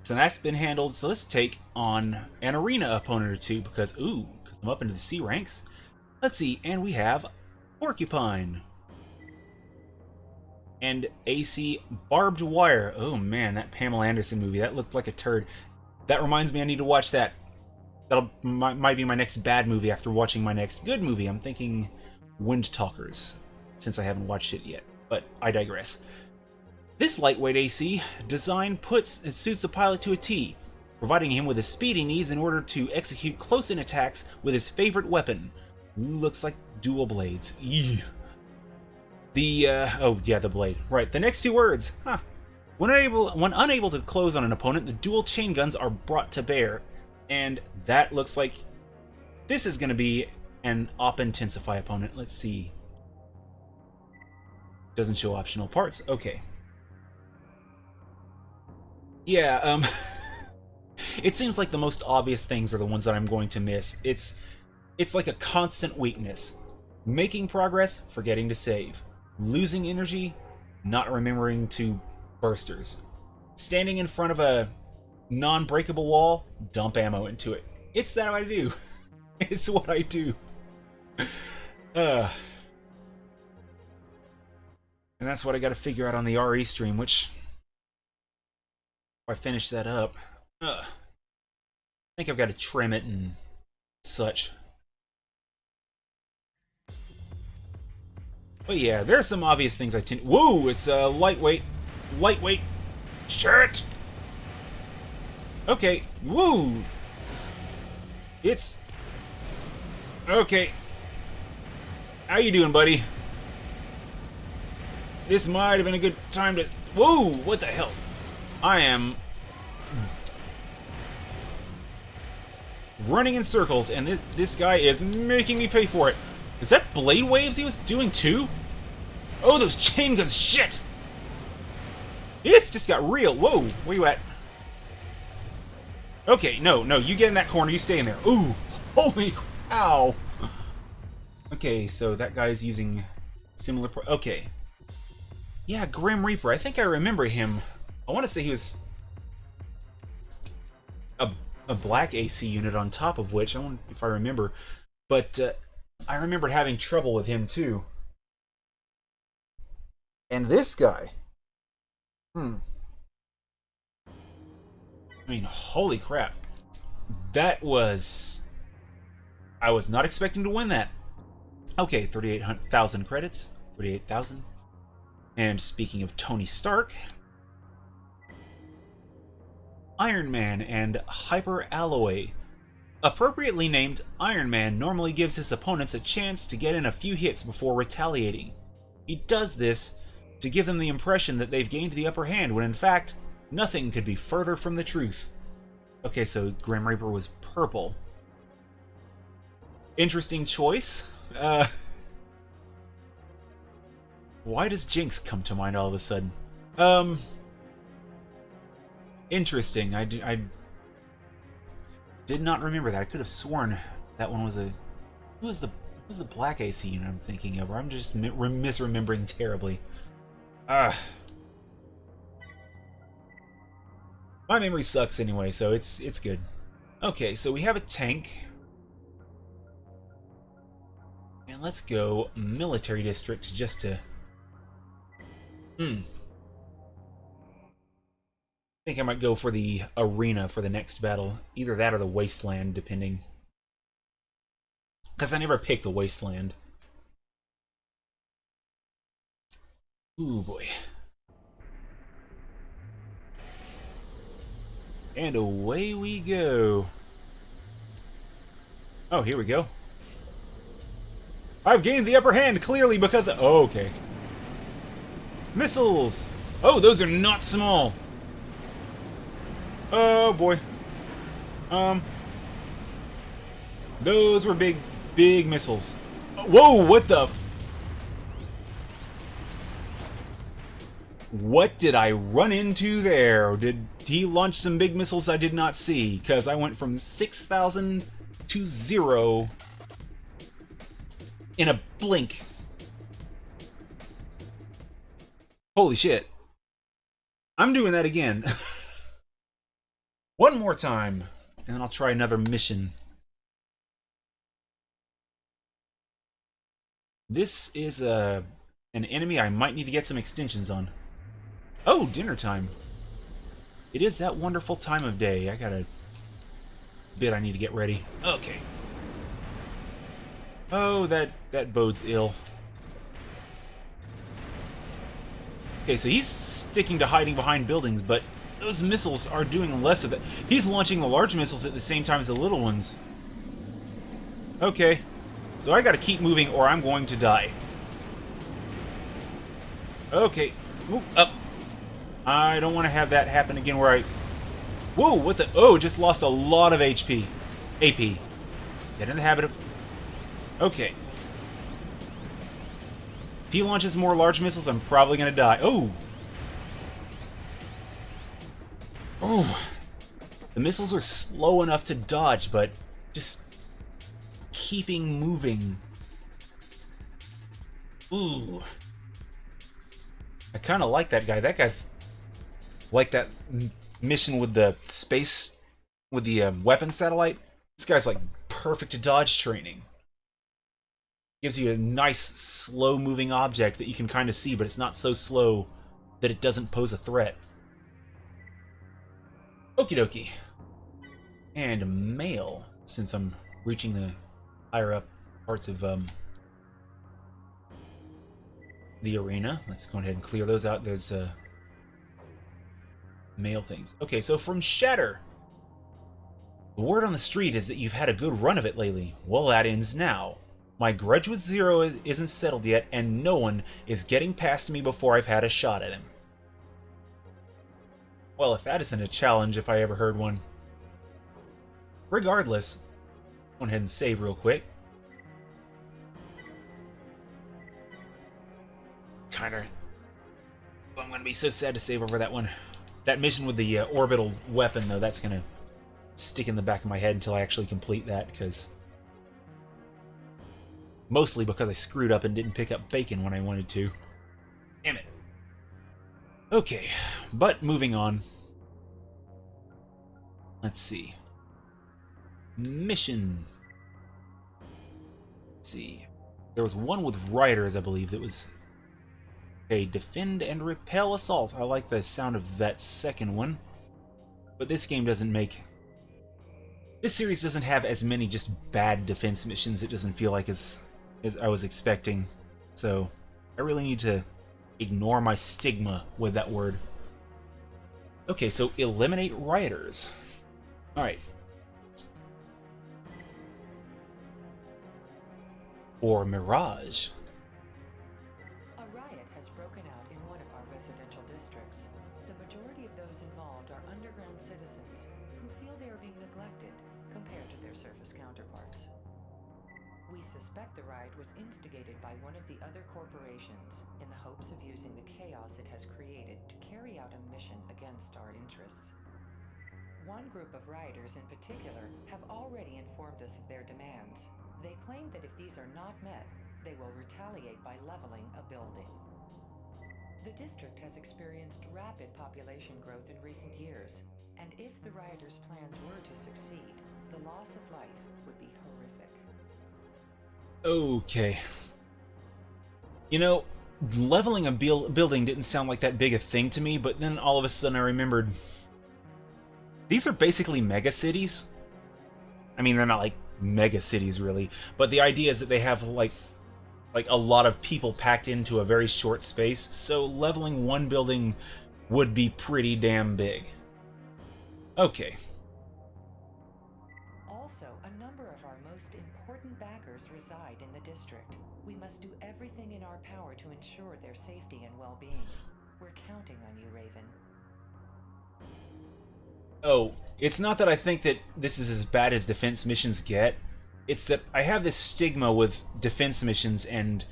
So that's been handled. So let's take on an arena opponent or two, because I'm up into the C ranks. Let's see, and we have Porcupine and AC Barbed Wire. Oh man, that Pamela Anderson movie, that looked like a turd. That reminds me I need to watch that. That might be my next bad movie after watching my next good movie. I'm thinking Wind Talkers, since I haven't watched it yet, but I digress. This lightweight AC design suits the pilot to a T, providing him with the speed he needs in order to execute close-in attacks with his favorite weapon. Looks like dual blades. Eeeh. The blade. Right, the next two words. When unable to close on an opponent, the dual chain guns are brought to bear. And that looks like this is going to be an Op Intensify opponent. Let's see. Doesn't show optional parts. Okay. Yeah, it seems like the most obvious things are the ones that I'm going to miss. It's like a constant weakness. Making progress, forgetting to save. Losing energy, not remembering to bursters. Standing in front of a non-breakable wall, dump ammo into it. It's that I do. It's what I do. And that's what I gotta figure out on the RE stream, which, if I finish that up, I think I've got to trim it and such. But yeah, there's some obvious things I tend. Whoa! It's a lightweight shirt. Okay. Woo! It's okay. How you doing, buddy? This might have been a good time to. Whoa! What the hell? I am running in circles, and this guy is making me pay for it. Is that blade waves he was doing too? Oh, those chain guns! Shit! This just got real. Whoa, where you at? Okay, no, you get in that corner. You stay in there. Ooh, holy cow! Okay, so that guy's using similar. Okay, yeah, Grim Reaper. I think I remember him. I want to say he was a black AC unit on top of which, I don't know if I remember, but I remembered having trouble with him too. And this guy, I mean, holy crap. That was... I was not expecting to win that. Okay, 38,000 credits. 38,000. And speaking of Tony Stark, Iron Man and Hyper Alloy. Appropriately named, Iron Man normally gives his opponents a chance to get in a few hits before retaliating. He does this to give them the impression that they've gained the upper hand, when in fact, nothing could be further from the truth. Okay, so Grim Reaper was purple. Interesting choice. Why does Jinx come to mind all of a sudden? Interesting. I did not remember that. I could have sworn that one was a... What was the black AC unit I'm thinking of? Or I'm just misremembering terribly. My memory sucks anyway, so it's good. Okay, so we have a tank. And let's go military district just to... I think I might go for the arena for the next battle. Either that or the wasteland, depending. Because I never picked the wasteland. Ooh, boy. And away we go. Oh, here we go. I've gained the upper hand, clearly because of... Oh, okay. Missiles! Oh, those are not small! Oh, boy. Those were big missiles. Whoa, what the... What did I run into there? Did he launch some big missiles I did not see? Because I went from 6,000 to 0 in a blink. Holy shit. I'm doing that again. One more time, and then I'll try another mission. This is an enemy I might need to get some extensions on. Oh, dinner time. It is that wonderful time of day. I got a bit I need to get ready. Okay. Oh, that bodes ill. Okay, so he's sticking to hiding behind buildings, but those missiles are doing less of that. He's launching the large missiles at the same time as the little ones. Okay. So I gotta keep moving or I'm going to die. Okay. Move up. I don't want to have that happen again where I... Whoa, what the... Oh, just lost a lot of HP. AP. Get in the habit of... Okay. If he launches more large missiles, I'm probably going to die. Oh! Oh! The missiles are slow enough to dodge, but just keeping moving. Ooh. I kind of like that guy. That guy's like that mission with the space, with the weapon satellite. This guy's like perfect to dodge training. Gives you a nice, slow-moving object that you can kind of see, but it's not so slow that it doesn't pose a threat. Okie dokie. And mail, since I'm reaching the higher up parts of the arena. Let's go ahead and clear those out. There's mail things. Okay, so from Shatter. The word on the street is that you've had a good run of it lately. Well, that ends now. My grudge with Zero isn't settled yet, and no one is getting past me before I've had a shot at him. Well, if that isn't a challenge if I ever heard one. Regardless, go ahead and save real quick. Kinda. I'm gonna be so sad to save over that one. That mission with the orbital weapon, though, that's gonna stick in the back of my head until I actually complete that, because... Mostly because I screwed up and didn't pick up bacon when I wanted to. Damn it. Okay, but moving on. Let's see. Mission. Let's see. There was one with riders, I believe, that was... Okay, defend and repel assault. I like the sound of that second one. But this game doesn't make... This series doesn't have as many just bad defense missions, it doesn't feel like as I was expecting. So, I really need to ignore my stigma with that word. Okay, so eliminate rioters. Alright. Or Mirage. A riot has broken out in one of our residential districts. The majority of those involved are underground citizens who feel they are being neglected compared to their surface counterparts. We suspect the riot was instigated by one of the other corporations in the hopes of using the chaos it has created to carry out a mission against our interests. One group of rioters in particular have already informed us of their demands. They claim that if these are not met, they will retaliate by leveling a building. The district has experienced rapid population growth in recent years, and if the rioters' plans were to succeed, the loss of life would be horrific. Okay. You know, leveling a building didn't sound like that big a thing to me, but then all of a sudden I remembered... These are basically mega cities. I mean, they're not like mega cities, really, but the idea is that they have, like a lot of people packed into a very short space, so leveling one building would be pretty damn big. Okay. Also, a number of our most important backers reside in the district. We must do everything in our power to ensure their safety and well-being. We're counting on you, Raven. Oh, it's not that I think that this is as bad as defense missions get. It's that I have this stigma with defense missions, and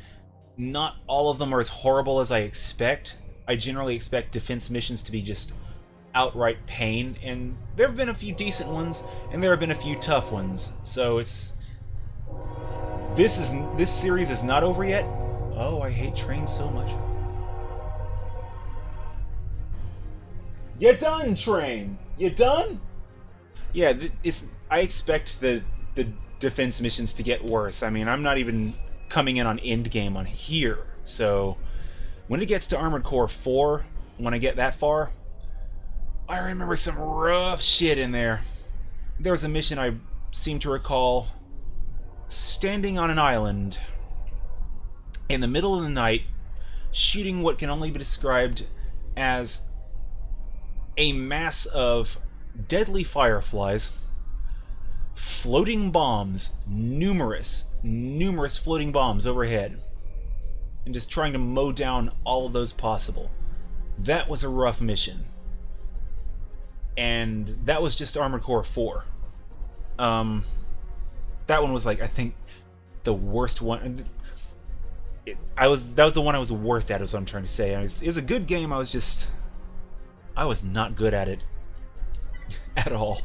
not all of them are as horrible as I expect. I generally expect defense missions to be just outright pain, and there have been a few decent ones, and there have been a few tough ones. So it's this series is not over yet. Oh, I hate trains so much. You done, train? You done? Yeah, I expect the defense missions to get worse. I mean, I'm not even coming in on endgame on here. So when it gets to Armored Core 4, when I get that far, I remember some rough shit in there. There was a mission I seem to recall standing on an island in the middle of the night, shooting what can only be described as a mass of deadly fireflies, floating bombs, numerous floating bombs overhead, and just trying to mow down all of those possible. That was a rough mission. And that was just Armored Core 4. That one was like, I think, the worst one. That was the one I was worst at, is what I'm trying to say. It was a good game, I was not good at it. At all.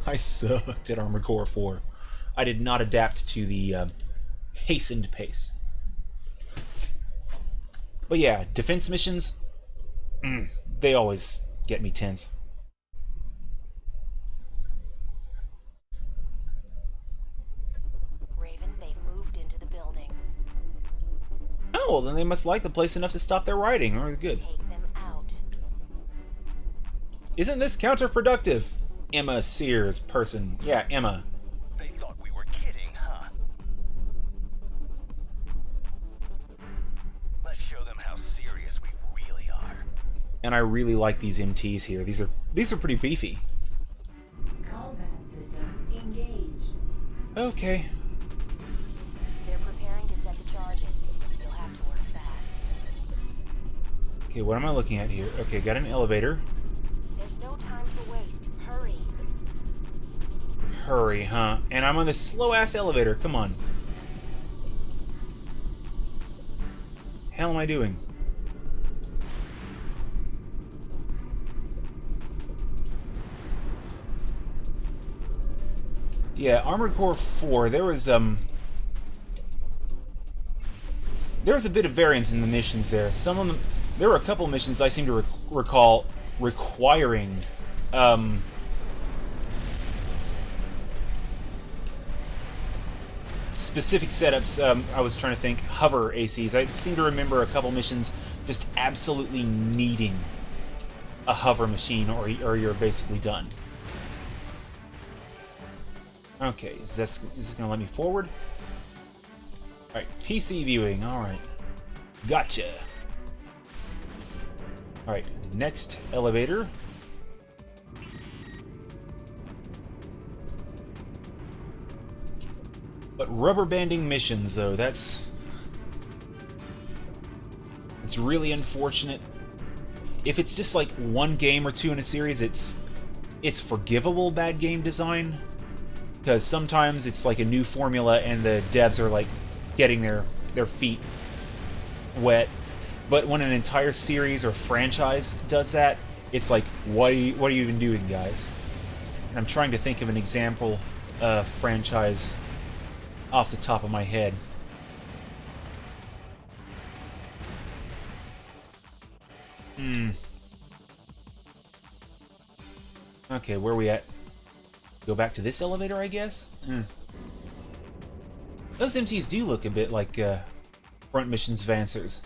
I sucked at Armored Core 4. I did not adapt to the hastened pace. But yeah, defense missions, they always get me tense. Raven, they've moved into the building. Oh, well, then they must like the place enough to stop their writing. Or good. Take them out. Isn't this counterproductive? Emma Sears person. Yeah, Emma. They thought we were kidding, huh? Let's show them how serious we really are. And I really like these MTs here. These are pretty beefy. Combat system engaged. Okay. They're preparing to set the charges. You'll have to work fast. Okay, what am I looking at here? Okay, got an elevator. There's no time to waste. Hurry. Hurry, huh? And I'm on this slow-ass elevator. Come on. Hell am I doing? Yeah, Armored Core 4, there was a bit of variance in the missions there. Some of them, there were a couple missions I seem to recall requiring specific setups. I was trying to think, hover ACs. I seem to remember a couple missions just absolutely needing a hover machine, or you're basically done. Okay, is this gonna let me forward? Alright, PC viewing, alright. Gotcha. Alright, next elevator. But rubber banding missions, though, that's really unfortunate. If it's just like one game or two in a series, it's forgivable bad game design. Because sometimes it's like a new formula and the devs are like getting their feet wet. But when an entire series or franchise does that, it's like, what are you even doing, guys? And I'm trying to think of an example franchise off the top of my head. Okay, where are we at? Go back to this elevator, I guess? Those MTs do look a bit like front missions advancers.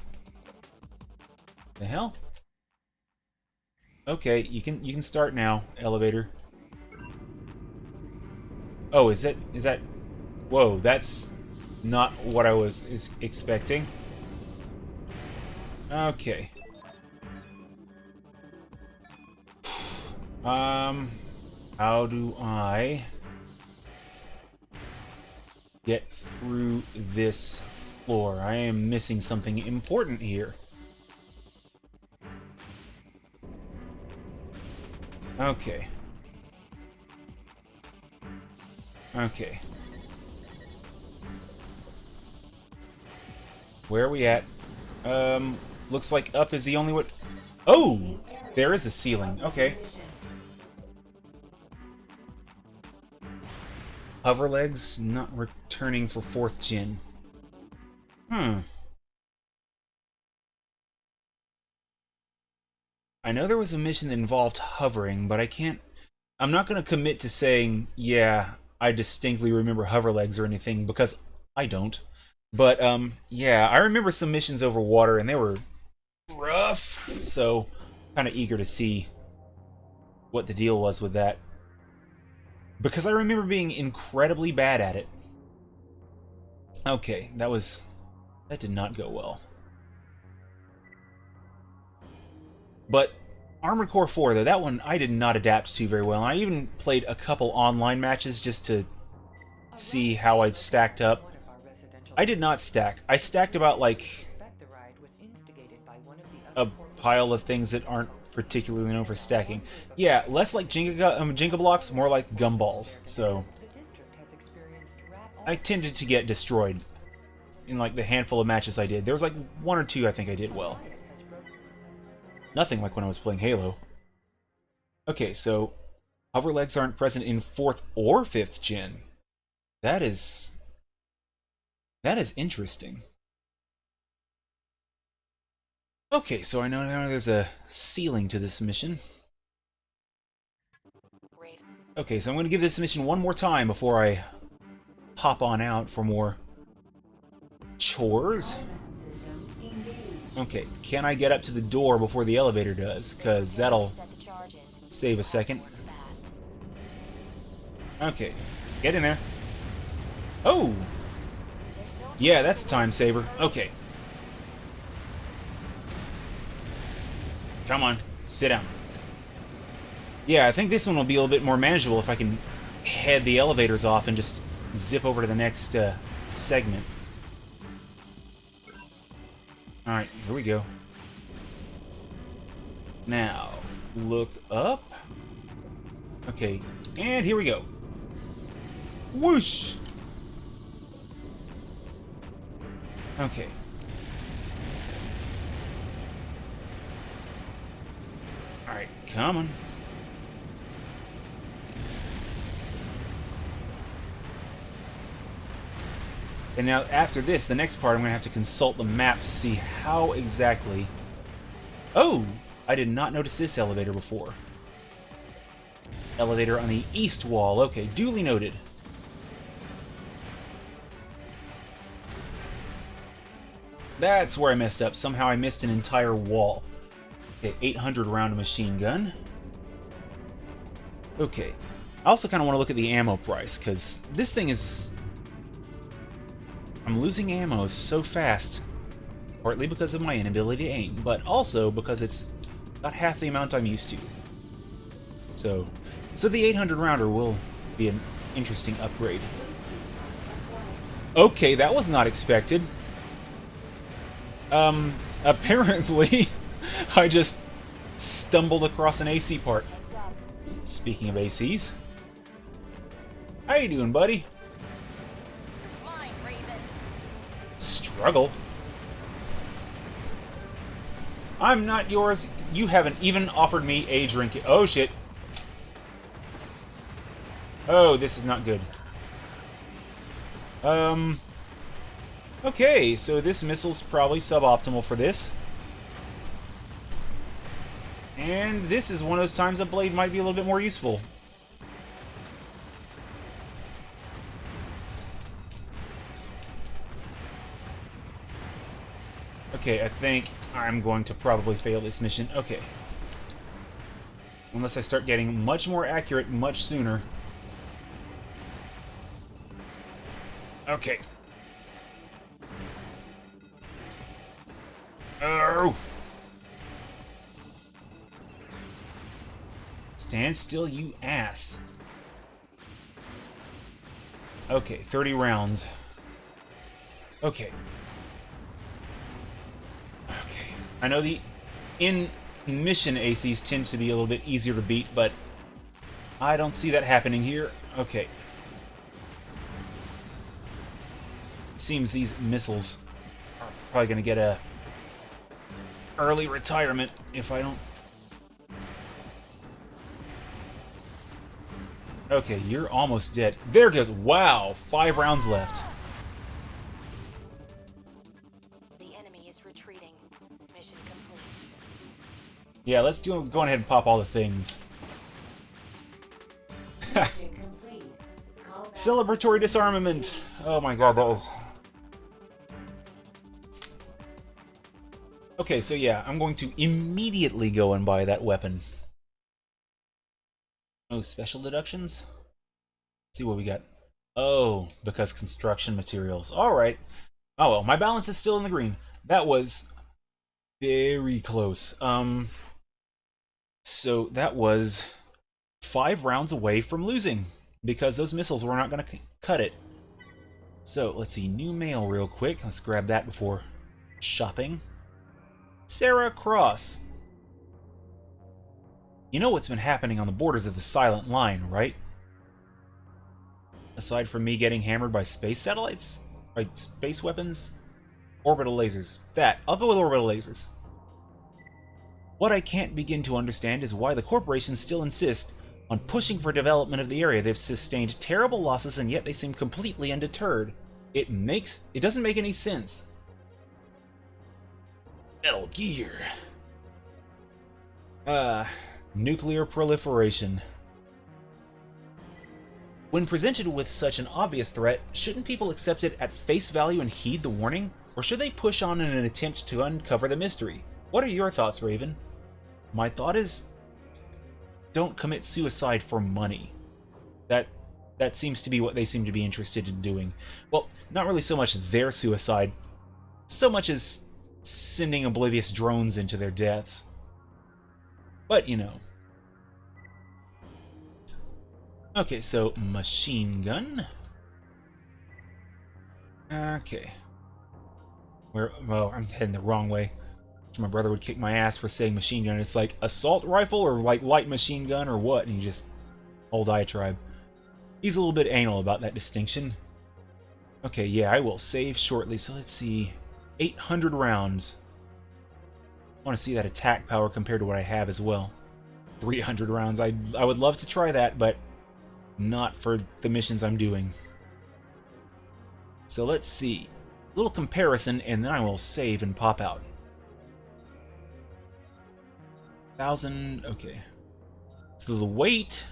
The hell? Okay, you can start now, elevator. Oh, is that... Whoa, that's not what I was expecting. Okay. How do I get through this floor? I am missing something important here. Okay. Okay. Where are we at? Looks like up is the only way. Oh! There is a ceiling. Okay. Hover legs not returning for 4th gen. I know there was a mission that involved hovering, but I'm not going to commit to saying, yeah, I distinctly remember hover legs or anything, because I don't. But, yeah, I remember some missions over water, and they were rough, so kind of eager to see what the deal was with that. Because I remember being incredibly bad at it. Okay, that did not go well. But Armored Core 4, though, that one I did not adapt to very well. And I even played a couple online matches just to see how I'd stacked up. I did not stack. I stacked about, like, a pile of things that aren't particularly known for stacking. Yeah, less like Jenga blocks, more like gumballs. So I tended to get destroyed in, like, the handful of matches I did. There was, like, 1 or 2 I think I did well. Nothing like when I was playing Halo. Okay, so hover legs aren't present in 4th or 5th gen. That is interesting. Okay, so I know now there's a ceiling to this mission. Okay, so I'm going to give this mission one more time before I pop on out for more chores. Okay, can I get up to the door before the elevator does? Because that'll save a second. Okay, get in there. Oh! Yeah, that's a time saver. Okay. Come on, sit down. Yeah, I think this one will be a little bit more manageable if I can head the elevators off and just zip over to the next segment. Alright, here we go. Now, look up. Okay, and here we go. Whoosh! Okay. Alright, come on. And now, after this, the next part, I'm going to have to consult the map to see how exactly... Oh! I did not notice this elevator before. Elevator on the east wall. Okay, duly noted. That's where I messed up. Somehow I missed an entire wall. Okay, 800 round machine gun. Okay. I also kind of want to look at the ammo price, because this thing is... I'm losing ammo so fast. Partly because of my inability to aim, but also because it's about half the amount I'm used to. So the 800 rounder will be an interesting upgrade. Okay, that was not expected. Apparently, I just stumbled across an AC part. Speaking of ACs. How you doing, buddy? Struggle? I'm not yours. You haven't even offered me a drink. Oh, shit. Oh, this is not good. Okay, so this missile's probably suboptimal for this. And this is one of those times a blade might be a little bit more useful. Okay, I think I'm going to probably fail this mission. Okay. Unless I start getting much more accurate much sooner. Okay. Oh! Stand still, you ass. Okay, 30 rounds. Okay. Okay. I know the in-mission ACs tend to be a little bit easier to beat, but I don't see that happening here. Okay. Seems these missiles are probably going to get a early retirement if I don't... Okay, you're almost dead. There goes... Wow! 5 rounds left. The enemy is retreating. Mission complete. Yeah, let's go ahead and pop all the things. Mission complete. Call back. Celebratory disarmament! Oh my god, that was... Okay, so yeah, I'm going to immediately go and buy that weapon. Oh, special deductions? Let's see what we got. Oh, because construction materials. Alright. Oh well, my balance is still in the green. That was very close. So that was 5 rounds away from losing, because those missiles were not going to cut it. So, let's see, new mail real quick. Let's grab that before shopping. Sarah Cross. You know what's been happening on the borders of the Silent Line, right? Aside from me getting hammered by space satellites? By space weapons? Orbital lasers. That. I'll go with orbital lasers. What I can't begin to understand is why the corporations still insist on pushing for development of the area. They've sustained terrible losses, and yet they seem completely undeterred. It doesn't make any sense. Metal Gear. Nuclear proliferation. When presented with such an obvious threat, shouldn't people accept it at face value and heed the warning? Or should they push on in an attempt to uncover the mystery? What are your thoughts, Raven? My thought is, don't commit suicide for money. That seems to be what they seem to be interested in doing. Well, not really so much their suicide, so much as sending oblivious drones into their deaths. But, you know. Okay, so machine gun. Okay. Well, I'm heading the wrong way. My brother would kick my ass for saying machine gun. It's like assault rifle or like light machine gun or what? And he just... whole diatribe. He's a little bit anal about that distinction. Okay, yeah, I will save shortly. So let's see. 800 rounds. I want to see that attack power compared to what I have as well. 300 rounds. I would love to try that, but not for the missions I'm doing. So let's see. A little comparison, and then I will save and pop out. 1,000, okay. So the weight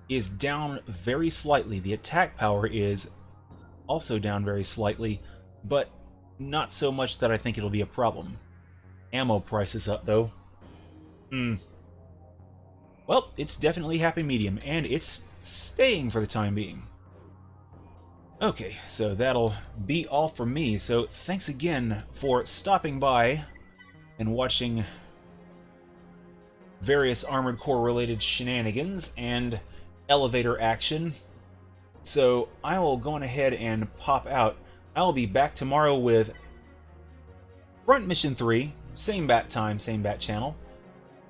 is down very slightly. The attack power is also down very slightly, but not so much that I think it'll be a problem. Ammo price is up, though. Well, it's definitely happy medium, and it's staying for the time being. Okay, so that'll be all from me. So thanks again for stopping by and watching various Armored Core related shenanigans and elevator action. So I will go on ahead and pop out. I'll be back tomorrow with Front Mission 3, same bat time, same bat channel.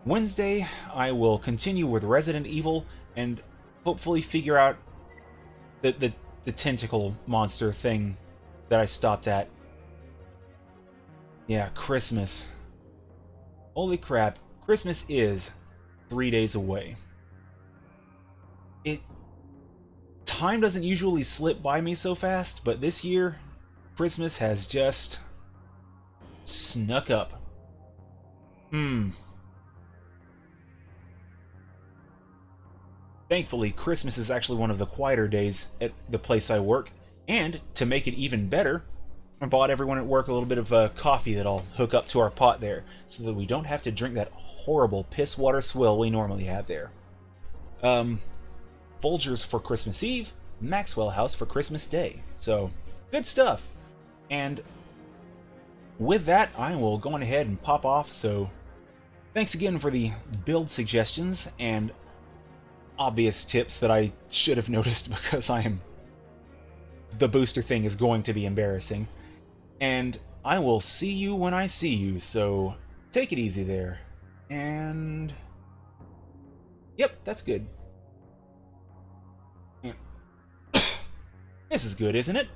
Wednesday, I will continue with Resident Evil and hopefully figure out the tentacle monster thing that I stopped at. Yeah, Christmas. Holy crap, Christmas is 3 days away. Time doesn't usually slip by me so fast, but this year, Christmas has just snuck up. Thankfully, Christmas is actually one of the quieter days at the place I work, and to make it even better, I bought everyone at work a little bit of coffee that I'll hook up to our pot there, so that we don't have to drink that horrible piss water swill we normally have there. Folgers for Christmas Eve, Maxwell House for Christmas Day. So, good stuff. And with that, I will go on ahead and pop off. So, thanks again for the build suggestions and obvious tips that I should have noticed, because the booster thing is going to be embarrassing. And I will see you when I see you, so take it easy there. And yep, that's good. This is good, isn't it?